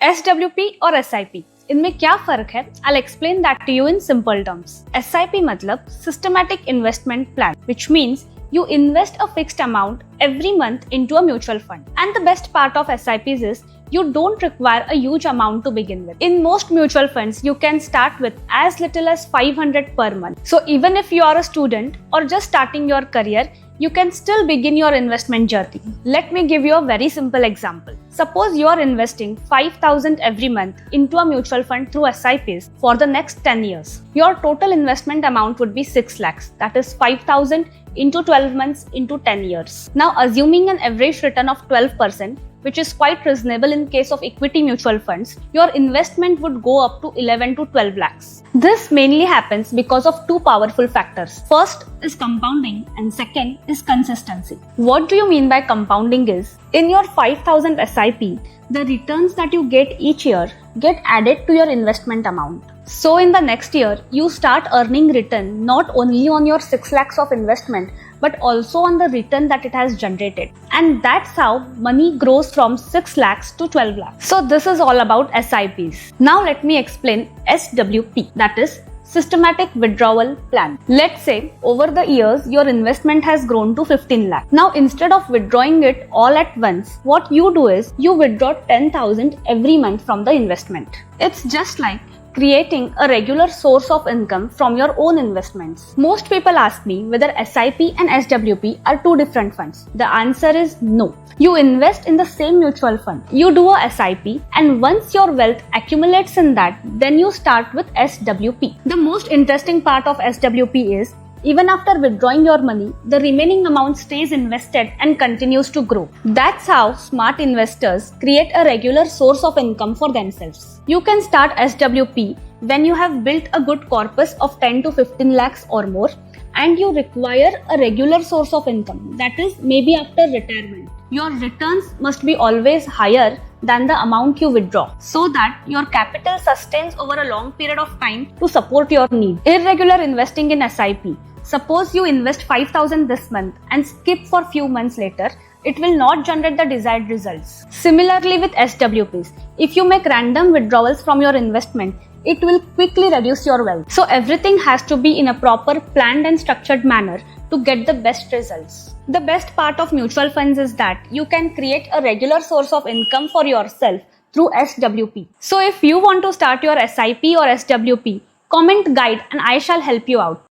SWP और SIP इनमें क्या फर्क है? I'll explain that to you in simple terms. SIP मतलब Systematic Investment Plan, which means you invest a fixed amount every month into a mutual fund. And the best part of SIPs is you don't require a huge amount to begin with. In most mutual funds, you can start with as little as 500 per month. So even if you are a student or just starting your career, you can still begin your investment journey. Let me give you a very simple example. Suppose you are investing 5,000 every month into a mutual fund through SIPs for the next 10 years. Your total investment amount would be 6 lakhs. That is 5,000 into 12 months into 10 years. Now assuming an average return of 12%, which is quite reasonable in case of equity mutual funds, your investment would go up to 11 to 12 lakhs. This mainly happens because of two powerful factors. First is compounding and second is consistency. What do you mean by compounding is, in your 5,000 SIP, the returns that you get each year get added to your investment amount. So in the next year, you start earning return not only on your 6 lakhs of investment, but also on the return that it has generated. And that's how money grows from 6 lakhs to 12 lakhs. So this is all about SIPs. Now let me explain SWP, that is Systematic Withdrawal Plan. Let's say over the years your investment has grown to 15 lakh. Now instead of withdrawing it all at once, what you do is you withdraw 10,000 every month from the investment. It's just like creating a regular source of income from your own investments. Most people ask me whether SIP and SWP are two different funds. The answer is no. You invest in the same mutual fund. You do a SIP, and once your wealth accumulates in that, then you start with SWP. The most interesting part of SWP is, even after withdrawing your money, the remaining amount stays invested and continues to grow. That's how smart investors create a regular source of income for themselves. You can start SWP when you have built a good corpus of 10 to 15 lakhs or more and you require a regular source of income, that is maybe after retirement. Your returns must be always higher than the amount you withdraw so that your capital sustains over a long period of time to support your needs. Irregular investing in SIP. Suppose you invest 5,000 this month and skip for few months later, it will not generate the desired results. Similarly with SWPs, if you make random withdrawals from your investment, it will quickly reduce your wealth. So everything has to be in a proper planned and structured manner to get the best results. The best part of mutual funds is that you can create a regular source of income for yourself through SWP. So if you want to start your SIP or SWP, comment guide and I shall help you out.